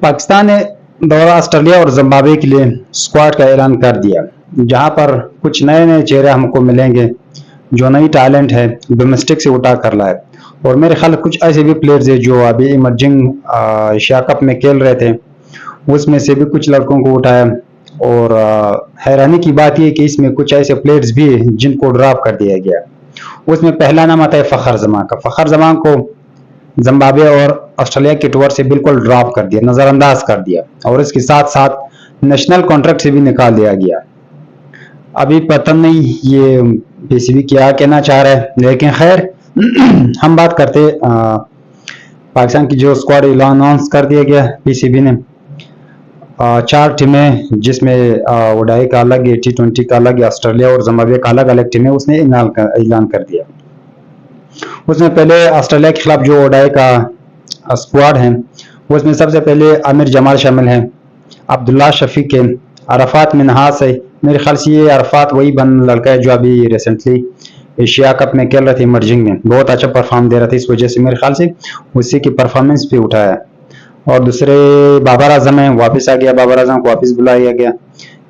पाकिस्तान ने दौरा ऑस्ट्रेलिया और जिम्बाब्वे के लिए स्क्वाड का ऐलान कर दिया, जहां पर कुछ नए नए चेहरे हमको मिलेंगे जो नई टैलेंट है डोमेस्टिक से उठा कर लाए। और मेरे ख्याल कुछ ऐसे भी प्लेयर्स है जो अभी इमर्जिंग एशिया कप में खेल रहे थे, उसमें से भी कुछ लड़कों को उठाया। और हैरानी की बात यह कि इसमें कुछ ऐसे प्लेयर्स भी हैं जिनको ड्रॉप कर दिया गया। उसमें पहला नाम आता है फखर जमान का। फखर जमान को जिम्बाब्वे और ऑस्ट्रेलिया के टूर से बिल्कुल ड्रॉप कर दिया, नजरअंदाज कर दिया, और इसके साथ साथ नेशनल कॉन्ट्रैक्ट से भी निकाल दिया गया। अभी पता नहीं ये पीसीबी क्या कहना चाह रहा है, लेकिन खैर हम बात करते पाकिस्तान की जो स्क्वाड अनाउंस कर दिया गया पीसीबी ने। 4 टीमें, जिसमें ओडाई का अलग है, T20 का अलग है, ऑस्ट्रेलिया और जिम्बाब्वे का अलग अलग टीमें उसने ऐलान कर दिया। उसमें पहले ऑस्ट्रेलिया के खिलाफ जो ओडाई का स्क्वाड है उसमें सबसे पहले आमिर जमाल शामिल है, अब्दुल्ला शफीक है, अरफात मिनहास है। मेरे ख्याल से ये अरफात वही लड़का है जो अभी रिसेंटली एशिया कप में खेल रहे थे, इमर्जिंग में बहुत अच्छा परफॉर्म दे रहा था, इस वजह से मेरे ख्याल से उसी की परफॉर्मेंस पे उठाया। और दूसरे बाबर आजम है, वापस आ गया, बाबर आजम को वापस बुलाया गया,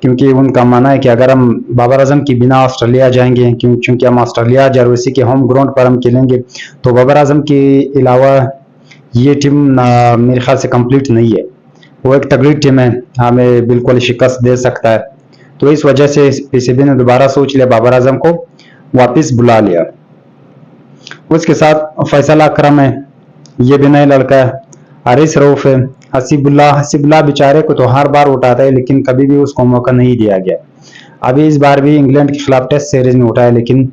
क्योंकि उनका मानना है कि अगर हम बाबर आजम की बिना ऑस्ट्रेलिया जाएंगे, क्योंकि हम ऑस्ट्रेलिया जर्सी के होम ग्राउंड पर हम खेलेंगे, तो बाबर आजम के अलावा ये टीम मेरे ख्याल से कंप्लीट नहीं है। वो एक तगड़ी टीम है, हमें बिल्कुल शिकस्त दे सकता है। तो इस वजह से पीसीबी ने दोबारा सोच लिया, बाबर आजम को वापस बुला लिया। उसके साथ फैसल अकरम है, ये भी नया लड़का है, हारिस रऊफ है, हसीबुल्ला बेचारे को तो हर बार उठाता है लेकिन कभी भी उसको मौका नहीं दिया गया। अभी इस बार भी इंग्लैंड के खिलाफ टेस्ट सीरीज में उठाया लेकिन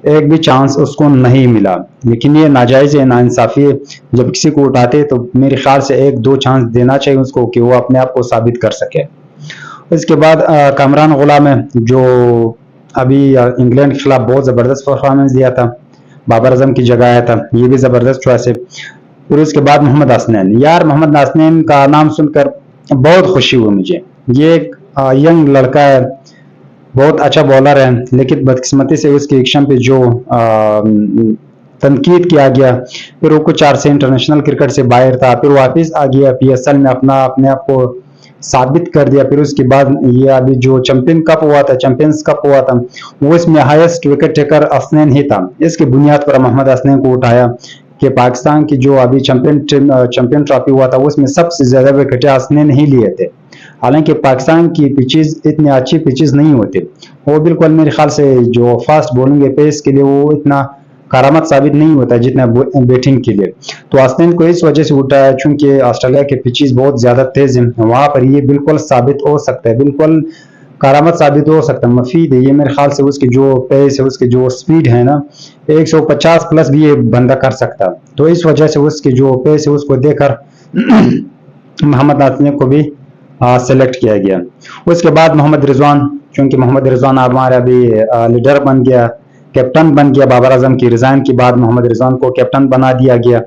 एक भी चांस उसको नहीं मिला। लेकिन ये नाजायज है, नाइंसाफी है, जब किसी को उठाते तो मेरे ख्याल से 1-2 चांस देना चाहिए उसको कि वो अपने आप को साबित कर सके। इसके बाद कामरान गुलाम है, जो अभी इंग्लैंड के खिलाफ बहुत ज़बरदस्त परफॉर्मेंस दिया था, बाबर आजम की जगह आया था, ये भी ज़बरदस्त चॉइस है। फिर उसके बाद मोहम्मद हसनैन, यार मोहम्मद हसनैन का नाम सुनकर बहुत खुशी हुई मुझे। ये एक यंग लड़का है, बहुत अच्छा बॉलर है, लेकिन बदकिस्मती से उसके एक्शन पे जो तनकीद किया गया, फिर वो कुछ अरसे इंटरनेशनल क्रिकेट से बाहर था, फिर वापस आ गया पीएसएल में अपने आप को साबित कर दिया। फिर उसके बाद ये अभी जो चैंपियंस कप हुआ था वो इसमें हाईएस्ट विकेट टेकर हसनैन ही था। इसकी बुनियाद पर मोहम्मद हसनैन को उठाया कि पाकिस्तान की जो अभी चैंपियन ट्रॉफी हुआ था उसमें सबसे ज्यादा विकेट हसनैन ही लिए थे। हालांकि पाकिस्तान की पिचेस इतनी अच्छी पिचेस नहीं होती, वो बिल्कुल मेरे ख्याल से जो फास्ट बॉलिंग है पेस के लिए वो इतना करामत साबित नहीं होता जितना बैटिंग के लिए। तो हसनैन को इस वजह से उठाया चूंकि ऑस्ट्रेलिया के पिचेस बहुत ज्यादा तेज हैं, वहां पर ये बिल्कुल साबित हो सकता है, बिल्कुल करामत साबित हो सकता है, मफीद है ये मेरे ख्याल से। उसकी जो पेस है, उसकी जो स्पीड है ना, 150 प्लस भी ये बंदा कर सकता है। तो इस वजह से उसकी जो पेस है उसको देखकर मोहम्मद हसनैन को भी सेलेक्ट किया गया। उसके बाद मोहम्मद रिजवान, क्योंकि मोहम्मद रिजवान हमारा अभी लीडर बन गया, कैप्टन बन गया, बाबर आजम की रिजाइन के बाद मोहम्मद रिजवान को कैप्टन बना दिया गया,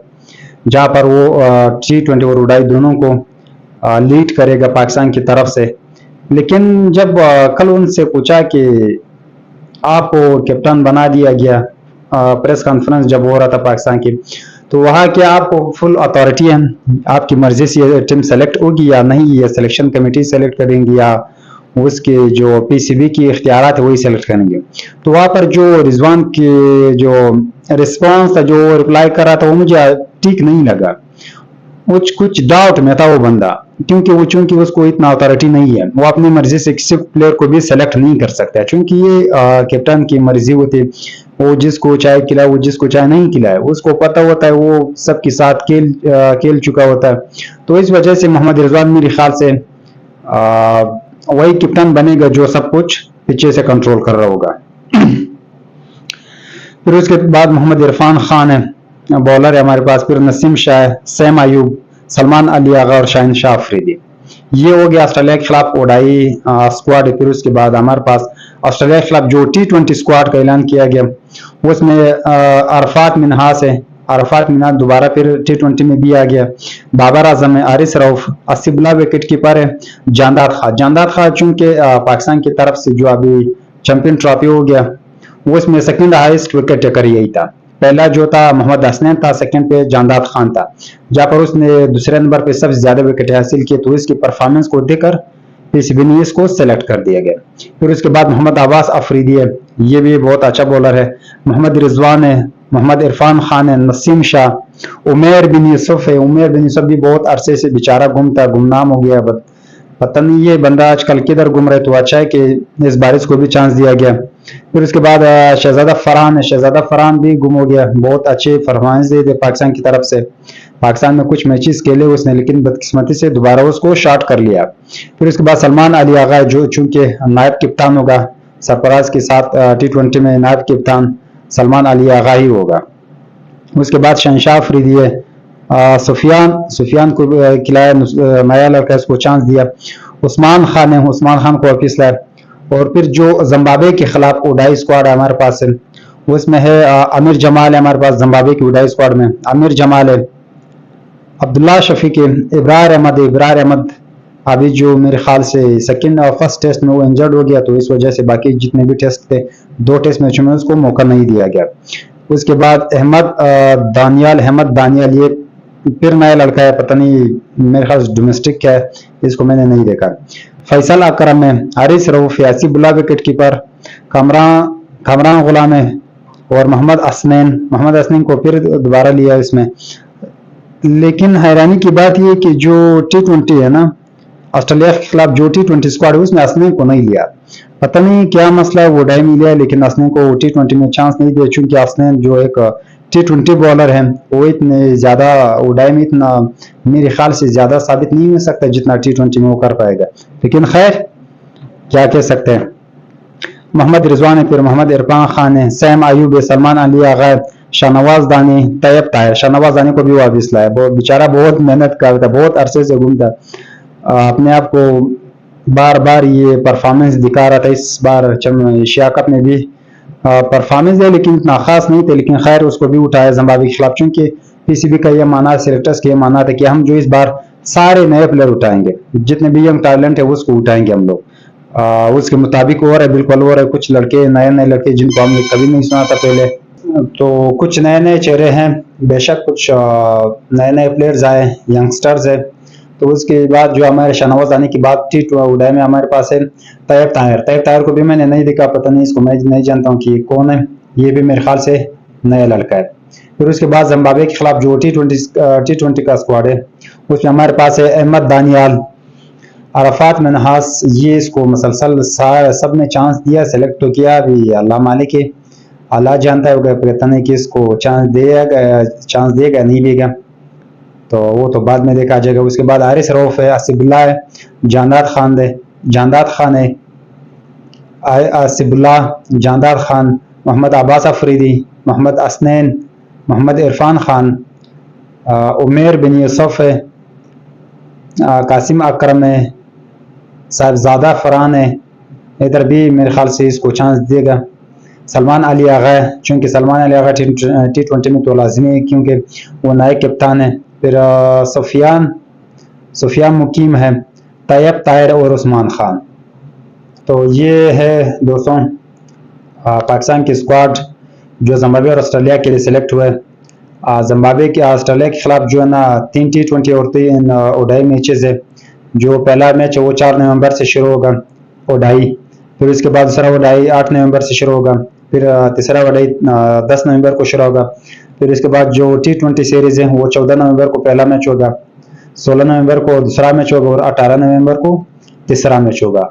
जहां पर वो T20 और ओडाई दोनों को लीड करेगा पाकिस्तान की तरफ से। लेकिन जब कल उनसे पूछा कि आपको कैप्टन बना दिया गया, प्रेस कॉन्फ्रेंस जब हो रहा था पाकिस्तान की, तो वहाँ क्या आपको फुल अथॉरिटी है, आपकी मर्जी से ये टीम सेलेक्ट होगी या नहीं, या सिलेक्शन कमेटी सेलेक्ट करेंगी या उसके जो पीसीबी की इख्तियारात है वही सेलेक्ट करेंगे। तो वहाँ पर जो रिजवान के जो रिस्पॉन्स था, जो रिप्लाई कर रहा था, वो मुझे ठीक नहीं लगा। कुछ डाउट में था वो बंदा, चूंकि उसको इतना अथॉरिटी नहीं है, वो अपनी मर्जी से किसी प्लेयर को भी सेलेक्ट नहीं कर सकता, चूंकि ये कैप्टन की मर्जी होती है, वो जिसको चाहे खिलाए, वो जिसको चाहे नहीं खिलाए, उसको पता होता है, वो सबके साथ खेल चुका होता है। तो इस वजह से मोहम्मद रिजवान मेरे ख्याल से वही कैप्टन बनेगा जो सब कुछ पीछे से कंट्रोल कर रहा होगा। फिर उसके बाद मोहम्मद इरफान खान है, बॉलर है हमारे पास। फिर नसीम शाह, सैम अयूब, सलमान अली आगा और शाहिन शाह अफरीदी। ये हो गया ऑस्ट्रेलिया के खिलाफ ओडाई स्क्वाड। फिर उसके बाद हमारे पास ऑस्ट्रेलिया के खिलाफ जो T20 स्क्वाड का ऐलान किया गया उसमें अरफात मिनहास है, अरफात मिनहास दोबारा फिर T20 में भी आ गया। बाबर आजम है, हारिस रऊफ, हसीबुल्ला विकेट कीपर है, जानदाद खां चूंकि पाकिस्तान की तरफ से जो अभी चैंपियन ट्रॉफी हो गया उसमें सेकंड हाईएस्ट विकेट टेकर यही था। پہلا جو تھا محمد حسنین تھا، سیکنڈ پہ جانداد خان تھا، جہاں پر اس نے دوسرے نمبر پہ سب سے زیادہ وکٹیں حاصل کی، تو اس کی پرفارمنس کو دیکھ کر پی سی بی نے اس کو سلیکٹ کر دیا گیا۔ پھر اس کے بعد محمد عباس افریدی ہے، یہ بھی بہت اچھا بولر ہے، محمد رضوان ہے، محمد عرفان خان ہے، نسیم شاہ، عمیر بن یوسف ہے۔ عمیر بن یوسف بھی بہت عرصے سے بیچارہ گمنام ہو گیا، پتہ نہیں یہ بندہ آج کل کدھر گم رہے، تو اچھا ہے کہ اس بار اس کو بھی چانس دیا گیا۔ پھر اس کے بعد شہزادہ فرحان ہے، شہزادہ فرحان بھی گم ہو گیا، بہت اچھے پرفارمنس دی تھے پاکستان کی طرف سے، پاکستان میں کچھ میچز کھیلے اس نے، لیکن بدقسمتی سے دوبارہ اس کو شارٹ کر لیا۔ پھر اس کے بعد سلمان علی آغا ہے، جو چونکہ نائب کپتان ہوگا، سرفراز کے ساتھ T20 میں نائب کپتان سلمان علی آغا ہی ہوگا۔ اس کے بعد شہنشاہ افریدی ہے، سفیان کو کھلایا، نیا لڑکا اس کو چانس دیا۔ عثمان خان ہے، عثمان خان کو واپس لائے۔ اور پھر جو زمبابوے کے خلاف اوڈائی اسکواڈ ہے ہمارے پاس ہے، اس میں ہے امیر جمال ہے ہمارے پاس، زمبابوے کی اوڈائی اسکواڈ میں امیر جمال ہے، عبداللہ شفیق ہے، ابرار احمد ابھی جو میرے خیال سے فرسٹ ٹیسٹ میں وہ انجرڈ ہو گیا، تو اس وجہ سے باقی جتنے بھی ٹیسٹ تھے 2 ٹیسٹ میچوں میں اس کو موقع نہیں دیا گیا۔ اس کے بعد احمد دانیال یہ پھر نیا لڑکا ہے، پتہ نہیں میرے خیال ڈومیسٹک کیا ہے، اس کو میں نے نہیں دیکھا۔ فیصل اکرم ہے، حارث رؤف، یاسب اللہ وکٹ کیپر، کامران غلام ہے، اور محمد حسنین کو پھر دوبارہ لیا اس میں۔ لیکن حیرانی کی بات یہ کہ جو T20 ہے نا آسٹریلیا کے خلاف، جو T20 اسکواڈ ہے اس میں حسنین کو نہیں لیا، پتہ نہیں کیا مسئلہ ہے، وہ ڈائی نہیں لیا، لیکن حسنین کو T20 میں چانس نہیں دیا، چونکہ حسنین جو ایک T20 بالر ہے، وہ اتنے زیادہ اوڈائی میں اتنا میرے خیال سے زیادہ ثابت نہیں ہو سکتا جتنا T20 میں وہ کر پائے گا، لیکن خیر کیا کہہ سکتے ہیں۔ محمد رضوان ہے، پھر محمد عرفان خان ہے، سیم ایوب ہے، سلمان علی آغا ہے، شاہنواز دانی، طیب طاہر، شاہنواز دانی کو بھی واپس لایا، بیچارہ بہت محنت کرتا، بہت عرصے سے گھومتا، اپنے آپ کو بار بار یہ پرفارمنس دکھا رہا تھا، اس بار ایشیا کپ میں بھی پرفارمنس ہے لیکن اتنا خاص نہیں تھے، لیکن خیر اس کو بھی اٹھایا زمبابوے کے خلاف، چونکہ پی سی بی کا یہ مانا، سلیکٹرز کا یہ مانا تھا کہ ہم جو اس بار سارے نئے پلیئر اٹھائیں گے، جتنے بھی ینگ ٹیلنٹ ہے اس کو اٹھائیں گے ہم لوگ۔ اس کے مطابق اور ہے، بالکل اور ہے، کچھ لڑکے نئے لڑکے جن کو ہم نے کبھی نہیں سنا تھا پہلے، تو کچھ نئے چہرے ہیں، بے شک کچھ نئے پلیئرز آئے، ینگسٹرز ہیں۔ تو اس کے بعد جو ہمارے شاہنواز آنے کی بات T20 میں ہمارے پاس ہے طیب طاہر کو بھی میں نے نہیں دیکھا، پتہ نہیں اس کو میں نہیں جانتا ہوں کہ کون ہے، یہ بھی میرے خیال سے نیا لڑکا ہے۔ پھر اس کے بعد زمبابوے کے خلاف جو T20 کا اسکواڈ ہے اس میں ہمارے پاس ہے احمد دانیال، عرفات منہاس، یہ اس کو مسلسل سب نے چانس دیا، سلیکٹ تو کیا، ابھی اللہ مالک ہے، اللہ جانتا ہے، پتہ نہیں کہ اس کو چانس دے گا نہیں دے گا، تو وہ تو بعد میں دیکھا جائے گا۔ اس کے بعد حارث رؤف ہے، آصف اللہ ہے، جانداد خان ہے، آصف اللہ، جانداد خان، محمد عباس افریدی، محمد حسنین، محمد عرفان خان، عمیر بن یوسف ہے، قاسم اکرم ہے، صاحبزادہ فرحان ہے، ادھر بھی میرے خیال سے اس کو چانس دے گا۔ سلمان علی آغا ہے، چونکہ سلمان علی آغا T20 میں تو لازمی ہے کیونکہ وہ نائب کپتان ہے۔ پھر سفیان مقیم ہے، طیب طاہر اور عثمان خان۔ تو یہ ہے دوستوں پاکستان کی اسکواڈ جو زمبابوے اور آسٹریلیا کے لیے سلیکٹ ہوئے۔ زمبابوے کے آسٹریلیا کے خلاف جو ہے نا 3 T20 اور 3 اوڈائی میچز ہے، جو پہلا میچ ہے وہ 4 نومبر سے شروع ہوگا اوڈائی، پھر اس کے بعد دوسرا اوڈائی 8 نومبر سے شروع ہوگا، پھر تیسرا اوڈائی 10 نومبر کو شروع ہوگا، پھر اس کے بعد جو T20 سیریز ہے وہ 14 نومبر کو پہلا میچ ہوگا، 16 نومبر کو دوسرا میچ ہوگا، اور 18 نومبر کو تیسرا میچ ہوگا۔